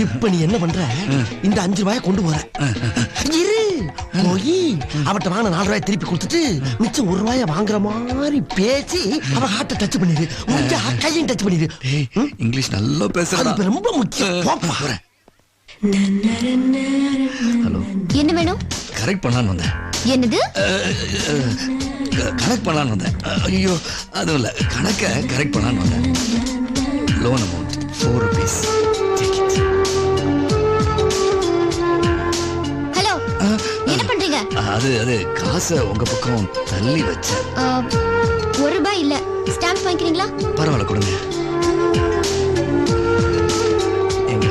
இப்ப நீ என்ன பண்ற? இந்த 5 ரூபாயை கொண்டு போற. இரு போய் அவட்ட வாங்கின 4 ரூபாயை திருப்பி கொடுத்துட்டு மிச்சம் 1 ரூபாயை வாங்குற மாதிரி பேசி அவ ஹார்ட்டை டச் பண்ணிடு. முடிஞ்சா கையும் டச் பண்ணிடு. இங்கிலீஷ் நல்லா பேசுறா. அது ரொம்ப முக்கியம். போறேன். ஹலோ, என்ன வேணும்? கரெக்ட் பண்ணலான்னு வந்தேன். என்னது? கரெக்ட் பண்ணலான்னு வந்தேன். ஐயோ, அதுவும் இல்ல, கணக்கை கரெக்ட் பண்ணலான்னு வந்தேன். Loan amount 4 rupees. ஹலோ, என்ன பண்றீங்க? அது காசை உங்க பக்கம் தள்ளி வச்சேன். 1 ரூபாய் இல்ல, ஸ்டாம்ப் வாங்கிக்கிறீங்களா? பரவாயில்ல, கொடுங்க. எங்க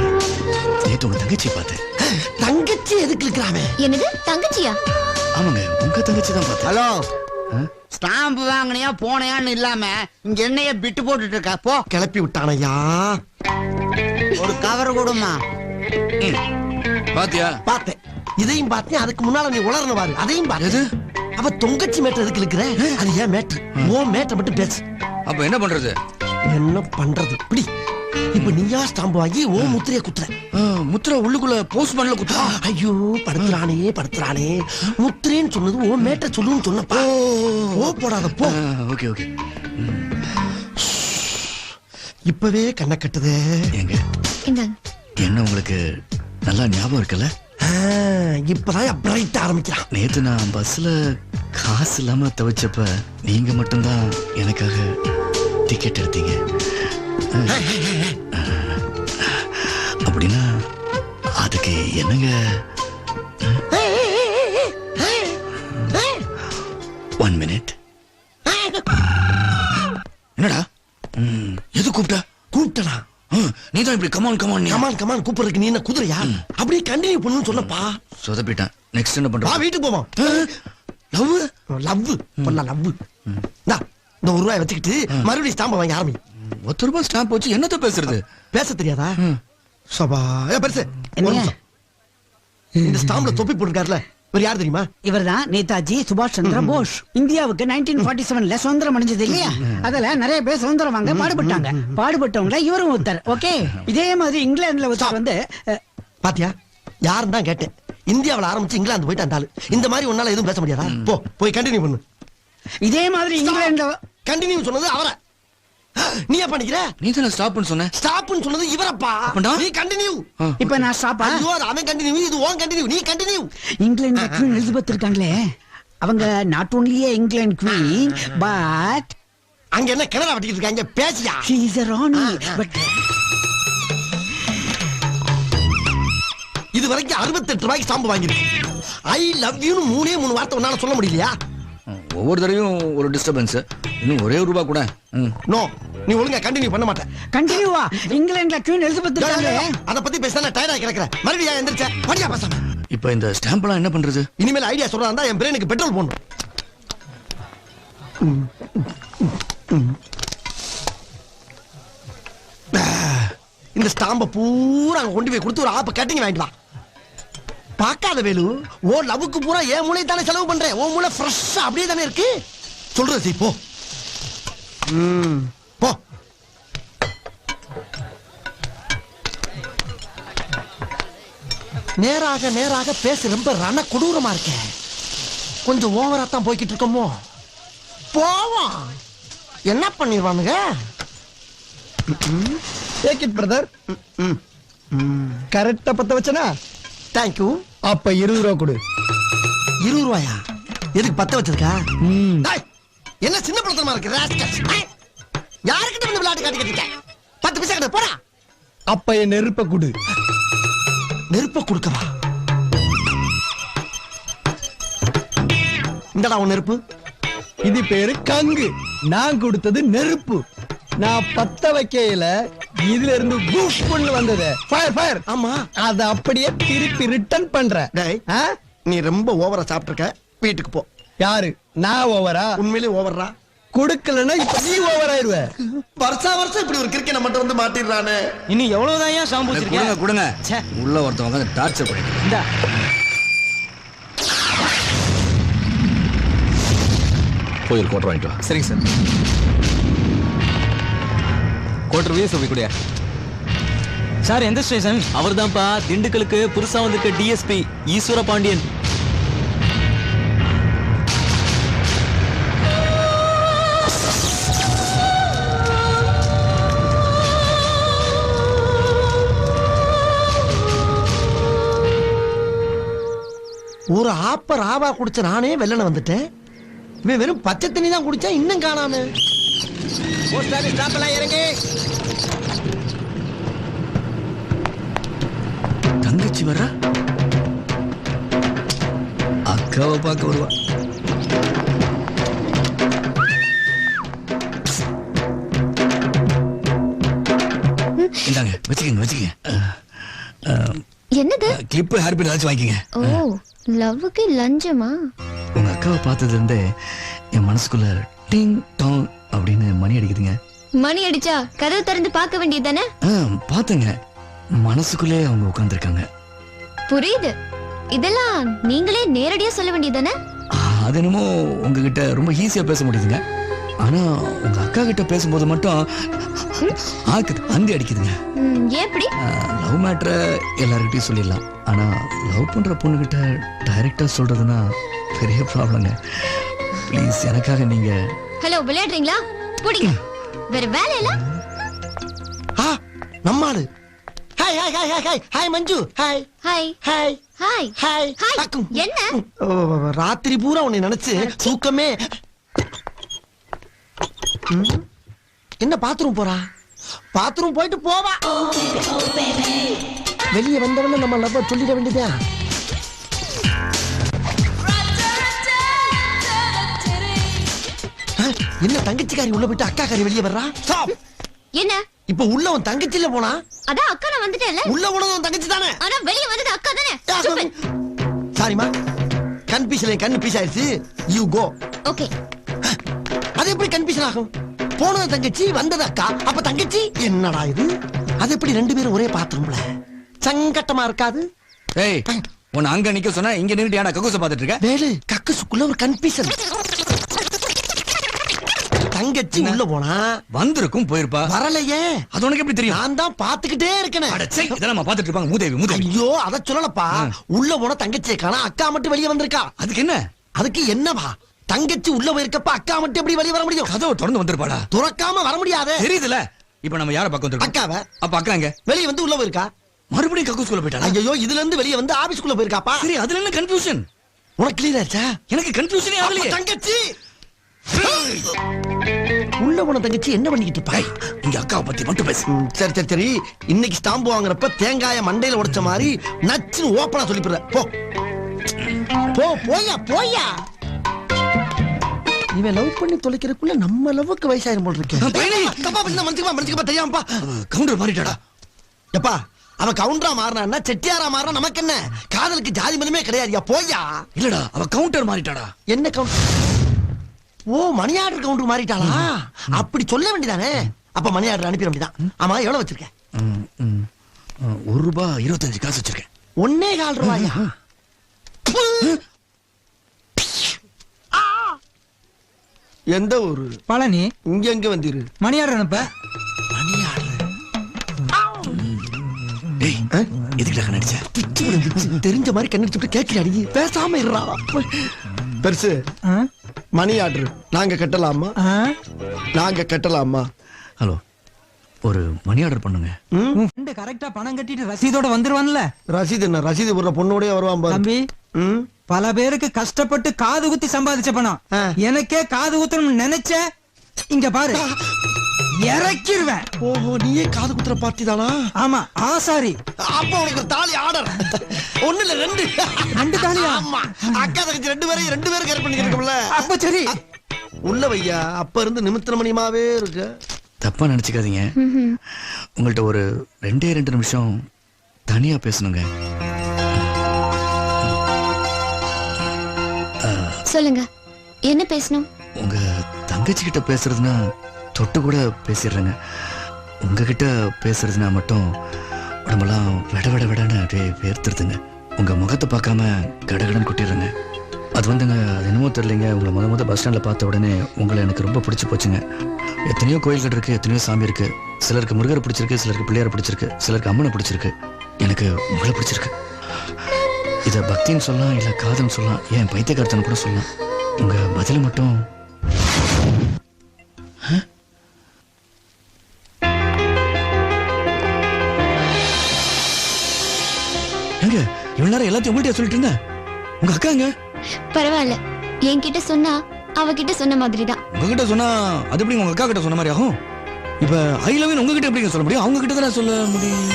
நேத்து உங்க தங்கச்சி பார்த்தேன். தங்கச்சி எதுக்கு இருக்கிறாங்க? என்னது தங்கச்சியா? ஆமாங்க, உங்க தங்கச்சி தான் பார்த்தேன். ஹலோ, ஸ்டாம்ப் வாங்கினியா போனையான்னு இல்லாம இங்க என்னைய பிட்டு போட்டுட்டு இருக்கா. போ. கிளப்பி விட்டானையா. ஒரு கவர் கொடுமா. பாத்தியா? பார்த்தேன், இதையும் பார்த்தேன். அதுக்கு முன்னால நீ உளறன பாரு, அதையும் பாரு. அவ தொங்கச்சி மேட்டர் எதுக்கு இருக்கிற? அது ஏன் மேட்டர்? ஓ மேட்டர் மட்டும் பேசு. அப்ப என்ன பண்றது? என்ன பண்றது? இப்படி இப்ப நீயா ஸ்டாம்பு வாங்கி ஓ முத்திரைய குத்துற. முத்திரை உள்ளுக்குள்ள போஸ்ட் பண்ணல குத்துறா. ஐயோ, படுத்துறானே. முத்திரேன்னு சொன்னது ஓ மேட்டர் சொல்லுன்னு சொன்னப்பா. ஓ போடாத போ. Okay okay. இப்பவே கண்ணை கட்டுதே. எங்க இந்தாங்க. என்ன உங்களுக்கு நல்லா ஞாபகம் இருக்குல்ல? இப்பதான் பிரைட் ஆரம்பிக்கிறான். நேத்து நான் பஸ்ல காசு இல்லாம தவிச்சப்ப நீங்க மட்டும்தான் எனக்காக டிக்கெட் எடுத்தீங்க. அப்படின்னா அதுக்கு என்னங்க? 1 minute. என்னடா எது கூப்பிட்டனா? நீதான் இப்படி கமான் கூப்பிடுறதுக்கு நீ என்ன குதிரையா? அப்படியே கண்டினியூ பண்ணணும்னு சொல்லப்பா. சொதப்பிட்டேன். நெக்ஸ்ட் என்ன பண்ற? வீட்டுக்கு போவோம். லவ் பண்ணலாம். இந்த 1 ரூபாய் வச்சுக்கிட்டு மறுபடியும் ஸ்டாம்பை வாங்கி ஆரம்பி. 1 ரூபாய் ஸ்டாம்ப் வச்சு என்னத்த பேசுறது? பேச தெரியாதா? சபா பெருசு. இந்த ஸ்டாம்ப்ல தொப்பி போட்டுருக்காருல, இவர் யார் தெரியுமா? இவர்தான் நேதாஜி சுபாஷ் சந்திர போஸ். இந்தியாவுக்கு 1947ல சுதந்திரம் அடைஞ்சது இல்லையா? அதுல நிறைய பேர் சுதந்திரம் வாங்க பாடுபட்டாங்க. பாடுபட்டவங்கள இவரும் ஒருத்தர். ஓகே, இதே மாதிரி இங்கிலாந்துல ஒருத்தர் வந்து பாத்தியா, யாருன்னு தான் கேட்டேன். இந்தியாவில் ஆரம்பிச்சு இங்கிலாந்து போயிட்டு அந்த ஆளு. இந்த மாதிரி உன்னால எதுவும் பேச முடியாதா? போய் கண்டினியூ பண்ணு. இதே மாதிரி இங்கிலாந்துல கண்டினியூ சொன்னது அவரை. நீ என்ன பண்ணிக்கிற? நீ தான ஸ்டாப்னு சொன்ன. ஸ்டாப்னு சொன்னது இவரப்பா. நீ கண்டினியூ. இப்ப நான் ஸ்டாப்பா? ஐயோ, அவன் கண்டினியூ, இது ஓன் கண்டினியூ. நீ கண்டினியூ. இங்கிலாந்து குவீன் எலிசபெத் இருக்காங்களே, அவங்க not only England queen but அங்க என்ன கிணறு வெட்டிட்டு இருக்காங்க? பேசியா? she is a Rani. But இது வரைக்கும் 68 ரூபாய்க்கு ஸ்டாம்பு வாங்கிருக்கு. ஐ லவ் யூ 3 வார்த்தை உன்னால சொல்ல முடியலையா? ஒவ்வொரு தடவையும் ஒரு டிஸ்டர்பன்ஸ். இன்னும் ஒரே 1 ரூபாய் கூட. நோ, நீ ஒழுங்கா கண்டினியூ பண்ண மாட்டேன். கண்டினியூவா? இங்கிலாந்துல குவீன் எலிசபெத் இருக்காங்களே, அத பத்தி பேசினா டயர்டா கிடக்குறேன். மறுபடியும் எந்திரச்ச படியா பேசாம. இப்போ இந்த ஸ்டாம்ப்லாம் என்ன பண்றது? இனிமேல் ஐடியா சொல்றதா இருந்தா என் பிரெயினுக்கு பெட்ரோல் போடணும். இந்த ஸ்டாம்ப பூரா அங்க கொண்டு போய் கொடுத்து ஒரு ஆப்ப கட்டிங் வாங்கிட்டு வா. பாக்காத வேலு, ஓ லவ்வுக்கு பூரா என் மூளை தானே செலவு பண்றேன். ஓ மூளை ஃப்ரெஷ்ஷா அப்படியே தானே இருக்கு. சொல்றது போ. போ. நேராக பேச ரொம்ப ரண கொடூரமா இருக்க. கொஞ்சம் ஓவரா தான் போய்கிட்டு இருக்கோமோ. போவோம். என்ன பண்ணிடுவானுங்க? Take it brother. கரெக்டா பத்த வச்சனா? தேங்க்யூ. அப்ப 20 ரூபா கொடு. 20 ரூபாயா? எதுக்கு பத்த வச்சிருக்கா? என்ன சின்ன பழத்தனமா இருக்கு? யாருக்கிட்ட வந்து விளையாட்டு காட்டிக்கிட்டு 10 பைசா கிட்ட போடா. அப்ப என் நெருப்ப கொடு. நெருப்ப கொடுக்கவா? இந்தடா உன் நெருப்பு. இது பேரு கங்கு. நான் கொடுத்தது நெருப்பு. நான் பத்த வைக்கையில இதுல இருந்து பூஷ் பண்ணு வந்தது. Fire fire. ஆமா, அத அப்படியே திருப்பி ரிட்டர்ன் பண்ற. நீ ரொம்ப ஓவரா சாப்பிட்டுருக்க. வீட்டுக்கு போ. யாரு? நான் ஓவரா? உண்மையிலே ஓவரா? கொடுக்கலன்னா இப்ப நீ ஓவர் ஆயிருவ. வருஷம் இப்படி ஒரு கிரிக்கெட் மட்டும் வந்து மாட்டிடுறானே. இன்னும் எவ்வளவுதான் ஏன் ஷாம்பு வச்சிருக்கீங்க? கொடுங்க. உள்ள ஒருத்தவங்க டார்ச்சர் பண்ணிட்டு. இந்தா. போய் ஒரு கோட்டர் வாங்கிட்டு வா. சரிங்க சார். கோட்டர் வீஸ் போய் கூடிய சார் எந்த ஸ்டேஷன்? அவர்தான்ப்பா திண்டுக்கலுக்கு புதுசா வந்திருக்க டிஎஸ்பி ஈஸ்வர பாண்டியன். ஒரு ஆப்ப ராவா குடிச்ச நானே வெள்ளன வந்துட்டேன். இவன் வெறும் பச்சை தண்ணி தான் குடிச்சா இன்னும் காணாம. தங்கச்சி வர்றா, அக்காவை பார்க்க வருவா. இந்தாங்க வச்சுக்கங்க. என்னது? கிளிப்பு ஹேர்பின் ஏதாச்சும் வாங்கிக்கங்க. ஓ, லவ்வுக்கு லஞ்சமா? உங்க அக்காவை பார்த்ததுல இருந்தே என் மனசுக்குள்ள டிங் டாங் அப்படின்னு மணி அடிக்குதுங்க. மணி அடிச்சா கதவு திறந்து பார்க்க வேண்டியதானே? பாத்துங்க, மனசுக்குள்ளே அவங்க உட்கார்ந்துருக்காங்க. புரியுது. இதெல்லாம் நீங்களே நேரடியா சொல்ல வேண்டியதானே? அது என்னமோ உங்ககிட்ட ரொம்ப ஈஸியா பேச முடியுதுங்க. ஆனா உங்க அக்கா கிட்ட பேசும்போது மட்டும் ஆக்குது, அந்தி அடிக்குதுங்க. எப்படி? லவ் மேட்டரை எல்லார்கிட்டயும் சொல்லிடலாம், ஆனா லவ் பண்ற பொண்ணுகிட்ட டைரக்டா சொல்றதுன்னா பெரிய ப்ராப்ளங்க. ப்ளீஸ் எனக்காக நீங்க. ஹலோ, விளையாடுறீங்களா? புடிங்க. வேற வேலை இல்ல? நம்மாளு. Hi hi hi hi hi hi Manju. Hi hi hi hi hi hi. என்ன? ராத்திரி பூரா உன்னை நினைச்சு தூக்கமே. என்ன பாத்ரூம் போறா? பாத்ரூம் போயிட்டு போவா. வெளியே வந்தவன நம்ம லவ்வ சொல்லிட வேண்டியதா. என்ன தங்கச்சிக்காரி உள்ள போயிட்டு அக்காக்காரி வெளியே வர்றா? ஸ்டாப். என்ன? இப்ப உள்ள உன் தங்கச்சில போனா? அதான் அக்கா நான் வந்துட்டேன்ல. உள்ள போனது உன் தங்கச்சி தானே? ஆனா வெளிய வந்தது அக்கா தானே? சாரிமா, கன்ஃபியூஷன் கண்ணு பீஸ் ஆயிடுச்சு. You go. ஓகே. அது எப்படி கன்ஃபியூஷன் ஆகும்? போனது தங்கச்சி, வந்தது அக்கா. அப்ப தங்கச்சி என்னடா இது? அது எப்படி ரெண்டு பேரும் ஒரே பாத்ரூம்ல? சங்கட்டமா இருக்காது? ஏய், உன்னை அங்க நிக்க சொன்னா இங்க நின்னுட்டு ஏன்டா கக்கூச பாத்துட்டு இருக்க? வேலு, கக்குசுக்குள்ள ஒரு கன்ஃபியூஷன். தங்கச்சி உள்ள போனா வந்திருக்கும், போயிருப்பா. வரலையே. அது உனக்கு எப்படி தெரியும்? நான் தான் பாத்துக்கிட்டே இருக்கேன். அடச்சே, இதெல்லாம் நம்ம பாத்துட்டு இருப்பாங்க. மூதேவி. ஐயோ, அத சொல்லலப்பா. உள்ள போன தங்கச்சியை காணா, அக்கா மட்டும் வெளியே வந்திருக்கா. அதுக்கு என்ன? அதுக்கு என்னவா? தங்கச்சி உள்ள போயிருக்கப்ப அக்கா மட்டும் எப்படி வெளியே வர முடியும்? கதவை திறந்து வந்திருப்பாடா. துறக்காம வர முடியாது. தெரியுதுல. இப்ப நம்ம யார பக்கம் வந்திருக்கோம்? அக்காவ. அப்ப அக்கா எங்க? வெளியே வந்து உள்ள போயிருக்கா. மறுபடியும் கக்கூஸ்குள்ள போயிட்டாளா? ஐயோ, இதுல இருந்து வெளியே வந்து ஆபீஸ்க்குள்ள போயிருக்காப்பா. சரி, அதுல என்ன கன்ஃபியூஷன்? உனக்கு கிளியர் ஆச்சா? எனக்கு கன்ஃபியூஷனே ஆகலையே. தங்கச்சி உள்ள போன தங்கச்சி என்ன பண்ணிக்கிட்டு இருப்பா? இங்க அக்காவை பத்தி மட்டும் பேசு. சரி சரி சரி. இன்னைக்கு ஸ்டாம்பு வாங்குறப்ப தேங்காய மண்டையில உடைச்ச மாதிரி நச்சுன்னு ஓப்பனா சொல்லிடுற. போ போ, போயா போயா. இவன் லவ் பண்ணி தொலைக்கிறதுக்குள்ள நம்ம லவ்வுக்கு வயசாயிரும் போல் இருக்கு. தப்பா பண்ணா மனுஷக்கப்பா தெரியாமப்பா. கவுண்டர் மாறிட்டாடா. எப்பா, அவ கவுண்டரா மாறினா செட்டியாரா மாறினா நமக்கு என்ன? காதலுக்கு ஜாதி மதமே கிடையாதுயா. போயா. இல்லடா, அவ கவுண்டர் மாறிட்டாடா. என்ன கவுண்டர்? ஓ, மணி ஆர்டர் கவுண்டர் மாறிட்டாளா? அப்படி சொல்ல வேண்டியதானே. அப்ப மணி ஆர்டர் அனுப்பிட வேண்டியதான். ஆமா, எவ்வளவு வச்சிருக்க? ₹1.25 வச்சிருக்கேன். 1.25 ரூபாயா? எந்த ஊரு? பழனி. இங்க எங்க வந்திரு? மணியார் அனுப்ப. Money order. டேய், எதுக்குடா நடிச்ச? தெரிஞ்ச மாதிரி கண்ணடிச்சுட்டு கேட்கல. அடி பேசாம இருறா. பெருசு, மணி ஆர்டர் நாங்க கட்டலாமா? நாங்க கட்டலாமா? ஹலோ, ஒரு மணி ஆர்டர் பண்ணுங்க. கரெக்டா பணம் கட்டிட்டு ரசீதோட வந்துருவான்ல. ரசீது என்ன? ரசீது போடுற பொண்ணோடய வருவான் பாரு. தம்பி, பல பேருக்கு கஷ்டப்பட்டு காது குத்தி சம்பாதிச்ச பணம். எனக்கே காது குத்தணும்னு நினைச்ச, இங்க பாரு, இறக்கிடுவேன். ஓஹோ, நீயே காது குத்துற பார்ட்டி தானா? ஆமா, ஆசாரி. அப்ப உனக்கு ஒரு தாலி ஆர்டர். ஒண்ணு இல்ல, ரெண்டு தாலியா? ஆமா, அக்கா தங்கச்சி ரெண்டு பேரும் கேர் பண்ணிக்கிறோம்ல. அப்ப சரி, உள்ள வையா. அப்ப இருந்து நிமித்திர மணியமாவே இருக்கு. தப்பா நினைச்சுக்காதீங்க. உங்கள்ட்ட ஒரு 2 நிமிஷம் தனியா பேசணுங்க. சொல்லுங்க, என்ன பேசணும்? உங்க தங்கச்சி கிட்ட பேசுறதுன்னா தொட்டு கூட பேசிடுறேங்க. உங்ககிட்ட பேசுறதுனா மட்டும் உடம்பெல்லாம் விட விட விடன்னு அப்படியே வேர்த்துருதுங்க. உங்க முகத்தை பார்க்காம கடகடன் கொட்டிடுறேங்க. அது வந்துங்க அது என்னமோ தெரியலைங்க உங்களை முத பஸ் ஸ்டாண்டில் பார்த்த உடனே உங்களை எனக்கு ரொம்ப பிடிச்சி போச்சுங்க. எத்தனையோ கோயில்கள் இருக்கு, எத்தனையோ சாமி இருக்கு. சிலருக்கு முருகரை பிடிச்சிருக்கு, சிலருக்கு பிள்ளையாரை பிடிச்சிருக்கு, சிலருக்கு அம்மனை பிடிச்சிருக்கு. எனக்கு உங்களை பிடிச்சிருக்கு. இதை பக்தின்னு சொல்லலாம், இல்லை காதல்னு சொல்லலாம், ஏன் பைத்தியக்காரத்தன்னு கூட சொல்லலாம். உங்க பதில் மட்டும் எங்க இவ்வளவு நேரம் எல்லாத்தையும் உங்கள்கிட்ட சொல்லிட்டு இருந்தேன். உங்க அக்காங்க பரவாயில்ல, என்கிட்ட சொன்னா அவகிட்ட சொன்ன மாதிரி தான். உங்ககிட்ட சொன்னா அது எப்படி உங்க அக்கா கிட்ட சொன்ன மாதிரி ஆகும்? இப்ப ஐ லவ் யூ உங்ககிட்ட எப்படி சொல்ல முடியும்? அவங்க கிட்ட தானே சொல்ல முடியும்.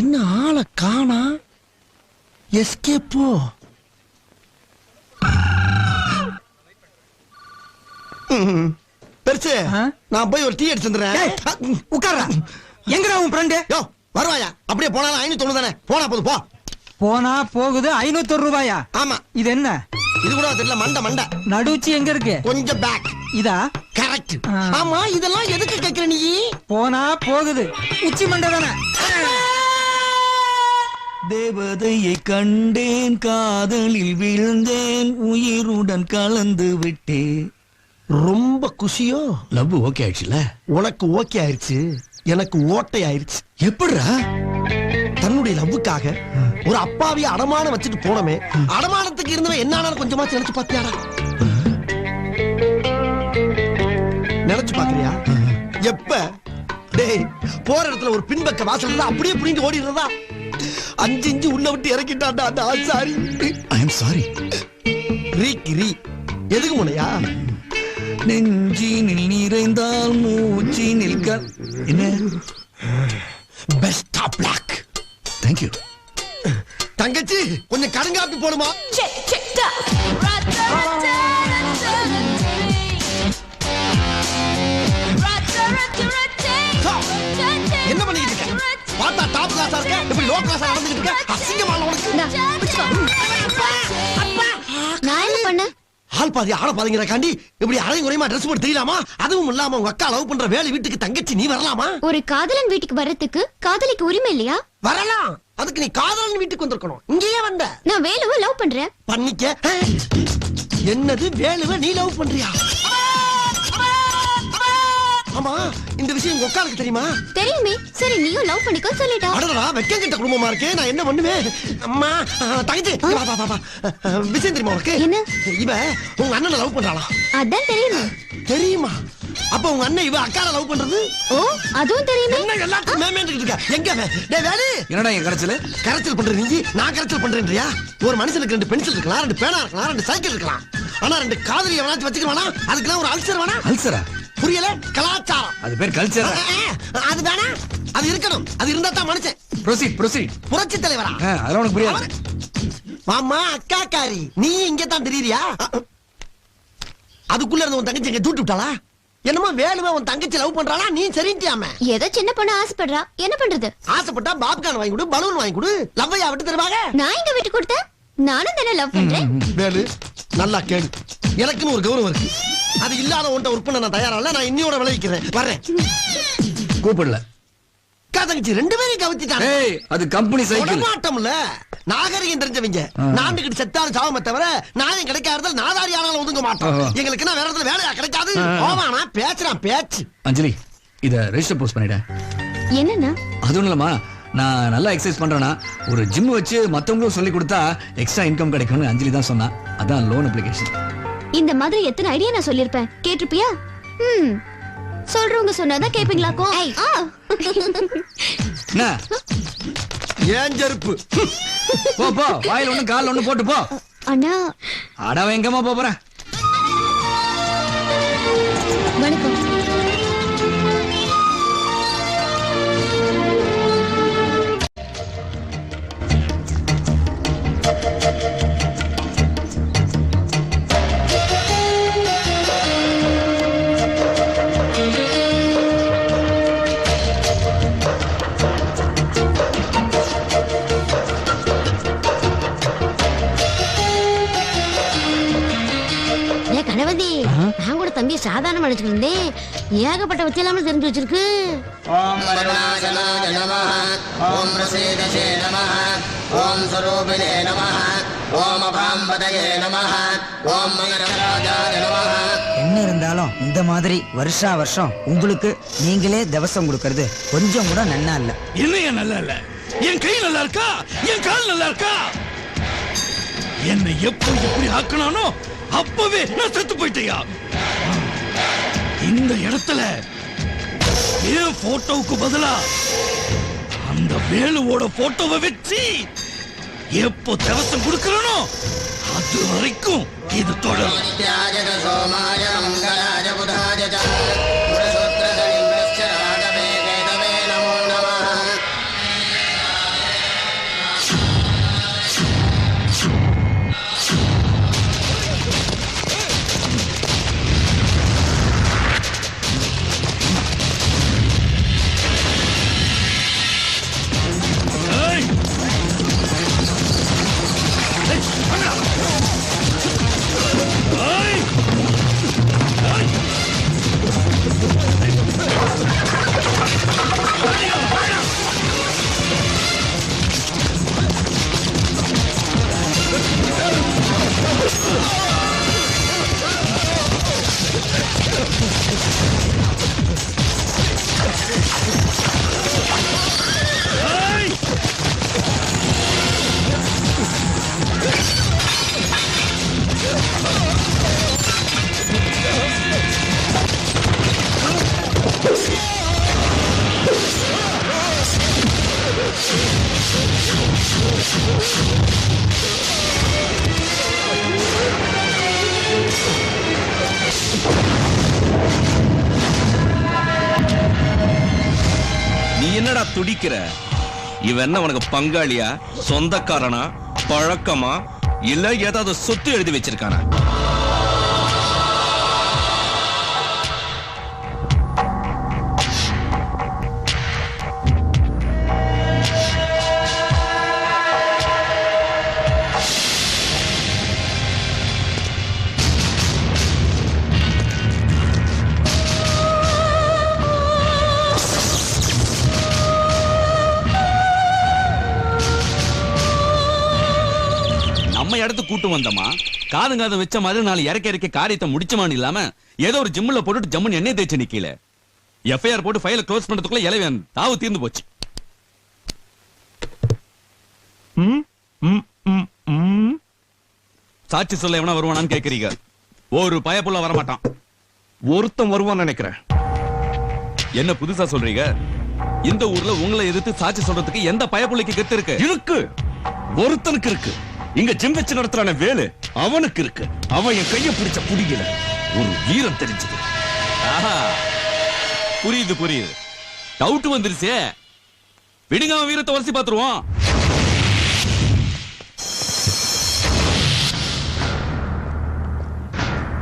என்ன ஆளை காணா? எஸ்கேப்போ? பெருசு, நான் போய் ஒரு டீ எடுத்து வந்துடுறேன். உட்கார்றா. எங்கடா உன் ஃப்ரெண்டு? யோ வருவாயா? அப்படியே போனாலும் 590 தானே. போனா போது போ. போனா போகுது 501 ரூபாயா? ஆமா. இது என்ன? இது கூட தெரியல. மண்டை நடுச்சி எங்க இருக்கு? கொஞ்சம் பேக். இதா? கரெக்ட். ஆமா, இதெல்லாம் எதுக்கு கேக்குற நீ? போனா போகுது உச்சி மண்டை தானே. தேவதையை கண்டேன், காதலில் விழுந்தேன், உயிருடன் கலந்து விட்டேன். ரொம்ப குஷியோ? லவ் ஓகே ஆயிடுச்சுல? உனக்கு ஓகே ஆயிடுச்சு, எனக்கு ஓட்டை ஆயிடுச்சு. எப்படிடா? தன்னுடைய லவ்வுக்காக ஒரு அப்பாவிய அடமானம் வச்சுட்டு போனமே, அடமானத்துக்கு இருந்தவன் என்ன கொஞ்சமாச்சு நினைச்சு பாத்தியாடா? நினைச்சு பாக்குறியா? எப்ப? டேய், போற இடத்துல ஒரு பின்பக்க வாசல் இருந்தா அப்படியே புடிங்கி ஓடிடுறதா? 5 இன்ச்சு உள்ள விட்டு இறக்கிட்டான்டா அந்த ஆசாரி. ஐ அம் சாரி. ரீ எதுக்கு முனையா? நெஞ்சினில் நிறைந்தால் மூச்சி நிற்க. என்ன? Best of luck. Thank you. தங்கச்சி, கொஞ்சம் கடுங்காப்பி போடுமா? என்ன பண்ணிட்டு இருக்க? பார்த்தா டாப் கிளாஸா இருக்க, இப்படி லோ கிளாஸா நடந்துட்டு இருக்க. அசிங்கமான உனக்கு. நான் என்ன பண்ண? ஆள் பாதி ஆள பாதிங்கிறக்காண்டி இப்படி அரையும் குறையுமா ட்ரெஸ் போட்டு தெரியலாமா? அதுவும் இல்லாம உங்க அக்கா லவ் பண்ற வேலை வீட்டுக்கு தங்கச்சி நீ வரலாமா? ஒரு காதலன் வீட்டுக்கு வர்றதுக்கு காதலிக்கு உரிமை இல்லையா? வரலாம். அதுக்கு நீ காதலன் வீட்டுக்கு வந்திருக்கணும். இங்கேயே வந்த. நான் வேலுவை லவ் பண்றேன். பண்ணிக்க. என்னது வேலுவை நீ லவ் பண்றியா? ஆமா, இந்த விஷயம் உங்க அக்காளுக்கு தெரியுமா? தெரியுமே. சரி, நீயும் லவ் பண்ணிக்கோ சொல்லிட்டா. அடடா, வெக்கம் கெட்ட குடும்பமா இருக்கே. நான் என்ன பண்ணுவேன்? அம்மா, தங்கச்சி, வா. விஷயம் தெரியுமா உனக்கு? என்ன? இவ உங்க அண்ணனை லவ் பண்றாளா? அதான் தெரியுமே. தெரியுமா? அப்ப உங்க அண்ணன் இவ அக்கால லவ் பண்றது? ஓ, அதுவும் தெரியுமே. என்ன எல்லாத்துக்கும் மேமேன்ட்டு இருக்க? எங்க அவன்? டேய் வேலு, என்னடா என் கரைச்சல்? கரைச்சல் பண்ற நீ, நான் கரைச்சல் பண்றேன்றியா? ஒரு மனுஷனுக்கு 2 பென்சில் இருக்கலாம், 2 பேனா இருக்கலாம், 2 சைக்கிள் இருக்கலாம். ஆனா 2 காதலி எவனாச்சும் வச்சுக்கலாமா? அதுக்கெல்லாம் ஒரு அல்சர் வேணா? அல்சரா? புரியல? கலாச்சாரம். அது பேர் கல்ச்சர். அது வேணா? அது இருக்கணும். அது இருந்தா தான் மனுஷன். ப்ரோசீட். புரட்சி தலைவரா? அதெல்லாம் உனக்கு புரியாது. மாமா, அக்காக்காரி, நீ இங்க தான் தெரியுறியா? அதுக்குள்ள இருந்த உன் தங்கச்சி எங்க தூட்டு விட்டாளா? என்னமோ வேலுவை உன் தங்கச்சி லவ் பண்றாளா? நீ சரின்ட்டியாம? ஏதோ சின்ன பொண்ணு ஆசைப்படுறா, என்ன பண்றது? ஆசைப்பட்டா பாப்கார்ன் வாங்கி கொடு, பலூன் வாங்கி கொடு, லவ்வையா விட்டு தருவாங்க. நான் இங்க விட்டு கொடுத்தேன். நானும் தானே லவ் பண்றேன். வேலு, நல்லா கேளு. எனக்குன்னு ஒரு கௌரவம் இருக்கு. அது இல்லாத உன்ட்ட ஒர்க் பண்ண நான் தயாரா இல்ல. நான் இன்னியோட விளைவிக்கிறேன். வரேன். கூப்பிடல. அக்கா தங்கச்சி 2 பேரையும் கவத்திட்டாங்க. ஏய், அது கம்பெனி சைக்கிள். மாட்டோம்ல. நாகரிகம் தெரிஞ்சவங்க. நாண்டுகிட்டு செத்தாலும் சாவமே தவிர நாயம் கிடைக்காத நாதாரி ஆனாலும் ஒதுங்க மாட்டோம். எங்களுக்கு என்ன வேற இடத்துல வேலையா கிடைக்காது. போவானா பேச்சுறான் பேச்சு. அஞ்சலி, இத ரெஜிஸ்டர் போஸ்ட் பண்ணிட. என்னன்னா? அதுவும் இல்லம்மா, நான் நல்லா எக்ஸசைஸ் பண்றேன்னா ஒரு ஜிம் வச்சு மத்தவங்களும் சொல்லி கொடுத்தா எக்ஸ்ட்ரா இன்கம் கிடைக்கும்னு அஞ்சலி தான் சொன்னா. அதான் லோன் அப்ளிகேஷன். இந்த மாதிரி எத்தனை ஐடியா நான் சொல்லிருப்பேன். கேட்டிருப்பியா? சொல்றவங்க சொன்னாதான் கேப்பீங்களாக்கும். என்ன? ஏன் செருப்பு? போ வாயில ஒண்ணு கால்ல ஒண்ணு போட்டு போ. அண்ணா, அடவ எங்கம்மா போறேன். வணக்கம். நான் கூட தம்பியை சாதாரண நினைச்சுட்டு இருந்தேன். ஏகப்பட்ட வச்சு இல்லாம தெரிஞ்சு வச்சிருக்கு. ஓம் வருணாசனாய நமः ஓம் பிரசீதசே நமः ஓம் ஸ்வரூபிணே நமः ஓம் அபாம்பதயே நமः ஓம் மகரராஜாய நமः. என்ன இருந்தாலும் இந்த மாதிரி வருஷா வருஷம் உங்களுக்கு நீங்களே தவசம் கொடுக்கறது கொஞ்சம் கூட நன்னா இல்ல. என்னைய நல்லா இல்ல, என் கை நல்லா இருக்கா, என் கால் நல்லா இருக்கா? என்னை எப்போ எப்படி ஆக்கணானோ அப்பவே நான் செத்து போயிட்டேயா. இந்த இடத்துல என் போட்டோவுக்கு பதிலா அந்த வேலுவோட போட்டோவை வச்சு எப்போ தவசம் கொடுக்கறனோ அது வரைக்கும் இது தொடரும். சோமாய மங்களாய புதாய ச புரசுத்ரதனிம்பஸ்ச ராகவே கேதவே நமோ நமः. ஏய்! ஏய், வாங்கடா. ஏய்! ஏய்! ஏய்! நீ என்னடா துடிக்கிற? இவன் என்ன உனக்கு பங்காளியா, சொந்தக்காரனா, பழக்கமா, இல்ல ஏதாவது சொத்து எழுதி வச்சிருக்கானா? நம்ம இடத்துக்கு கூட்டு வந்தோமா, காதுங்காத வச்ச மாதிரி நாலு இறக்க காரியத்தை முடிச்சமான்னு இல்லாம ஏதோ ஒரு ஜிம்ல போட்டுட்டு ஜம்முன்னு எண்ணெய் தேய்ச்சி நிக்கல. எஃப்ஐஆர் போட்டு ஃபைல க்ளோஸ் பண்றதுக்குள்ள இலவன் தாவு தீர்ந்து போச்சு. சாட்சி சொல்ல எவனா வருவானான்னு கேக்குறீங்க. ஒரு பயப்புள்ள வரமாட்டான். ஒருத்தன் வருவான்னு நினைக்கிறேன். என்ன புதுசா சொல்றீங்க? இந்த ஊர்ல உங்களை எதிர்த்து சாட்சி சொல்றதுக்கு எந்த பயப்புள்ளைக்கு கெத்து இருக்கு? இருக்கு, ஒருத்தனுக்கு இருக்கு. இங்க ஜிம் வச்சு நடத்துறான வேலு, அவனுக்கு இருக்கு. அவன் என் கைய பிடிச்ச புடிக்கல, ஒரு வீரம் தெரிஞ்சது. புரியுது புரியுது, டவுட் வந்துருச்சே. விடுங்க, அவன் வீரத்தை வரிசை பாத்துருவோம்.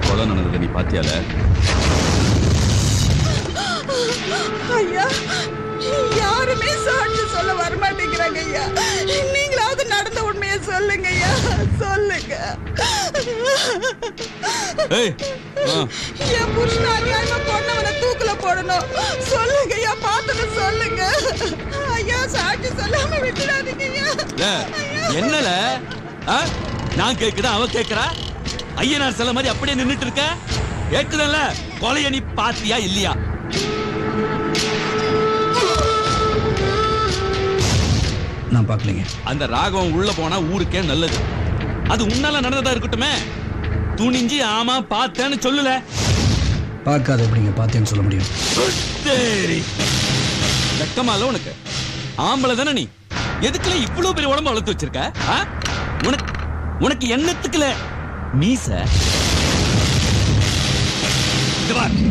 கொலை நடந்தது நீ பாத்தியால? ஐயா, யாருமே சாட்சி சொல்ல வரமாட்டேங்கிறாங்க ஐயா. நீங்களாவது நடந்த உண்மையை சொல்லுங்க ஐயா, சொல்லுங்க. என் புருஷன் அநியாயமா பொண்ணவனை தூக்குல போடணும். சொல்லுங்க ஐயா, பார்த்தத சொல்லுங்க ஐயா. சாட்சி சொல்லாம விட்டுடாதீங்க ஐயா. என்னல நான் கேக்குறேன், அவ கேக்குறா. ஐயனார் சில மாதிரி அப்படியே நின்னுட்டு இருக்க. கேக்குதல்ல, கொலைய நீ பாத்தியா இல்லையா? நான் பார்க்கலங்க. அந்த ராகவம் உள்ள போனா ஊருக்கே நல்லது. அது உன்னால நடந்ததா இருக்கட்டுமே. துணிஞ்சி ஆமா பார்த்தேன்னு சொல்லல. பார்க்காத எப்படிங்க பார்த்தேன்னு சொல்ல முடியும்? சரி, வெக்கமால உனக்கு? ஆம்பளை தானே நீ, எதுக்குல இவ்வளவு பெரிய உடம்பு வளர்த்து வச்சிருக்க? உனக்கு எண்ணத்துக்குல மீச.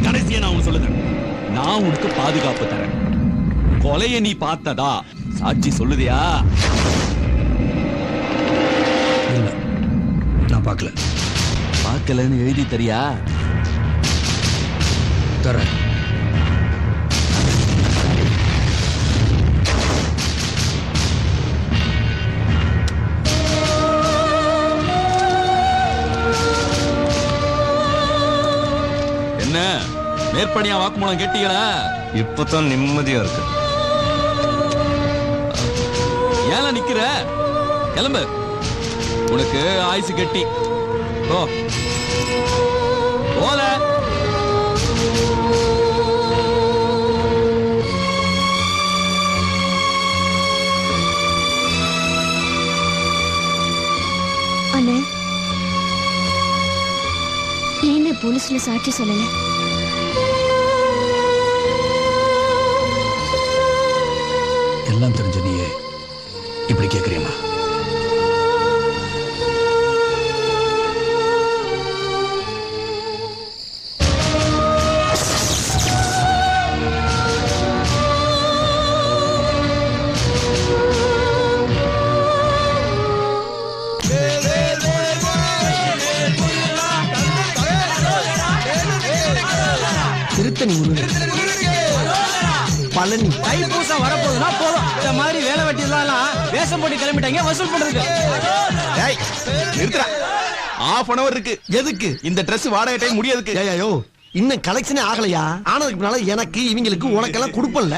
கடைசியா நான் உனக்கு சொல்லுறேன், நான் உனக்கு பாதுகாப்பு தரேன். கொலைய நீ பார்த்ததா சாட்சி சொல்லுதியா? இல்ல, நான் பார்க்கல. பார்க்கலன்னு எழுதி தரியா? தரேன். என்ன மேற்படியா வாக்குமூலம் கேட்டீங்களா? இப்பதான் நிம்மதியா இருக்கு. ஏன் நிக்கிற? கிளம்பு, உனக்கு ஆயுசு கட்டி. ஓ போல. அண்ணே, ஏன்னு போலீஸ்ல சாட்சி சொல்லல? எல்லாம் தெரிஞ்ச நீயே இப்படி கேக்குறியம்மா? திருத்தணி முருகன், பழனி, தைப்பூசம் வரப்போகுதுன்னா போதும் இந்த மாதிரி வேலை வெட்டி எல்லாம் வேஷம் போட்டு கிளம்பிட்டாங்க வசூல் பண்றதுக்கு. நிறுத்துறா. half an hour இருக்கு. எதுக்கு இந்த Dress வாடகை டைம் முடியதுக்கு. ஏய்யோ, இன்னும் கலெக்ஷனே ஆகலையா? ஆனதுக்கு முன்னால எனக்கு இவங்களுக்கு உனக்கெல்லாம் கொடுப்பல்ல,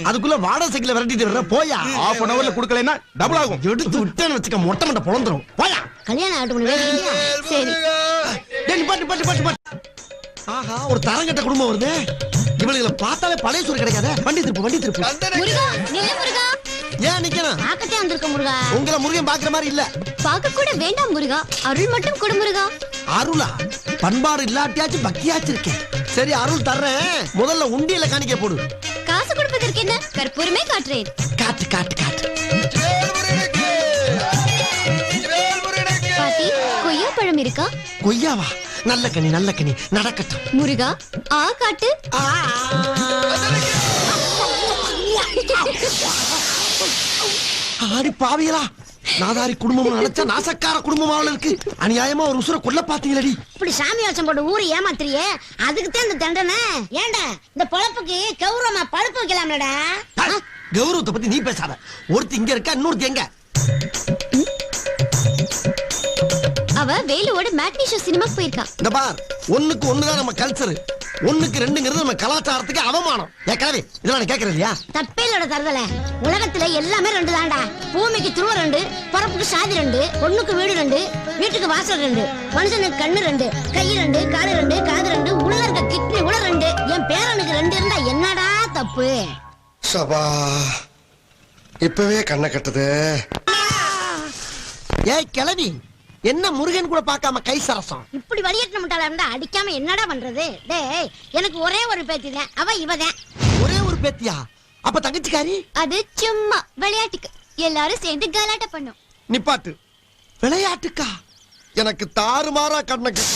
அதுக்குள்ள வாடகை சைக்கிள் விரட்டிட்டு வர்ற போயா. half an hourல குடுக்கலைன்னா டபுள் ஆகும். எடுத்து விட்டேன்னு வச்சுக்க, மொட்டை மண்டை பொழந்துரும். போயா. கல்யாணம் ஆகட்டும். சரி. டேய், நிப்பாட்டு. ஆஹா, ஒரு தரங்கட்ட குடும்பம் வருது. இவளுகளை பார்த்தாலே பழைய சோறு கிடைக்காத. வண்டி திருப்பு. முருகா, நில்லு முருகா. ஏன் நிக்கணும்? பார்க்கத்தே வந்திருக்க முருகா. உங்களை முருகன் பாக்குற மாதிரி இல்ல. பார்க்க கூட வேண்டாம் முருகா, அருள் மட்டும் கொடு முருகா. அருளா? பண்பாடு இல்லாட்டியாச்சும் பக்தியாச்சும் இருக்கேன். சரி, அருள் தர்றேன். முதல்ல உண்டியல காணிக்க போடு. காசு கொடுப்பதற்கு என்ன, கற்பூரமே காட்டுறேன். காட்டு. பாட்டி, கொய்யா பழம் இருக்கா? கொய்யாவா? நல்ல கனி நடக்கட்டும். முருகா, ஆ காட்டு. ஆடி பாவியலா, நாதாரி குடும்பம் நினைச்சா நாசக்கார குடும்பமாவில் இருக்கு. அநியாயமா ஒரு உசுர கொல்ல பாத்தீங்களடி. இப்படி சாமி வேஷம் போட்டு ஊரை ஏமாத்திரியே, அதுக்கு தான் இந்த தண்டனை. ஏண்டா இந்த பொழப்புக்கு கௌரவமா பழுப்பு வைக்கலாம்லடா. கௌரவத்தை பத்தி நீ பேசாத. ஒருத்தி இங்க இருக்கா, இன்னொருத்தி எங்க? அவ வேலுவோட மேட்னி ஷோ சினிமாக்கு போயிருக்கா. இந்த பார், ஒண்ணுக்கு ஒண்ணுதான் நம்ம கல்ச்சர், ஒண்ணுக்கு ரெண்டுங்கிறது நம்ம கலாச்சாரத்துக்கு அவமானம். ஏற்கனவே இதெல்லாம் கேட்கறது இல்லையா? தப்பேலோட தருதல. உலகத்துல எல்லாமே ரெண்டு தான்டா. பூமிக்கு துருவ ரெண்டு, பரப்புக்கு சாதி ரெண்டு, பொண்ணுக்கு வீடு ரெண்டு, வீட்டுக்கு வாசல் ரெண்டு, மனுஷனுக்கு கண்ணு ரெண்டு, கை ரெண்டு, காலு ரெண்டு, காது ரெண்டு, உள்ள இருக்க கிட்னி கூட ரெண்டு. என் பேரனுக்கு ரெண்டு இருந்தா என்னடா தப்பு? சபா, இப்பவே கண்ணை கட்டுது. ஏய் கிளவி, என்ன முருகன் கூட பார்க்காம கை சரசம்? இப்படி வழியேற்ற முட்டாளா இருந்தா அடிக்காம என்னடா பண்றது? டேய், எனக்கு ஒரே ஒரு பேத்தி தான், அவ இவதான். ஒரே ஒரு பேத்தியா? அப்ப தங்கச்சிக்காரி? அது சும்மா விளையாட்டுக்கு எல்லாரும் சேர்ந்து கலாட்டா பண்ணோம். நிப்பாட்டு. விளையாட்டுக்கா? எனக்கு தாறுமாறா கண்ணை கட்டு.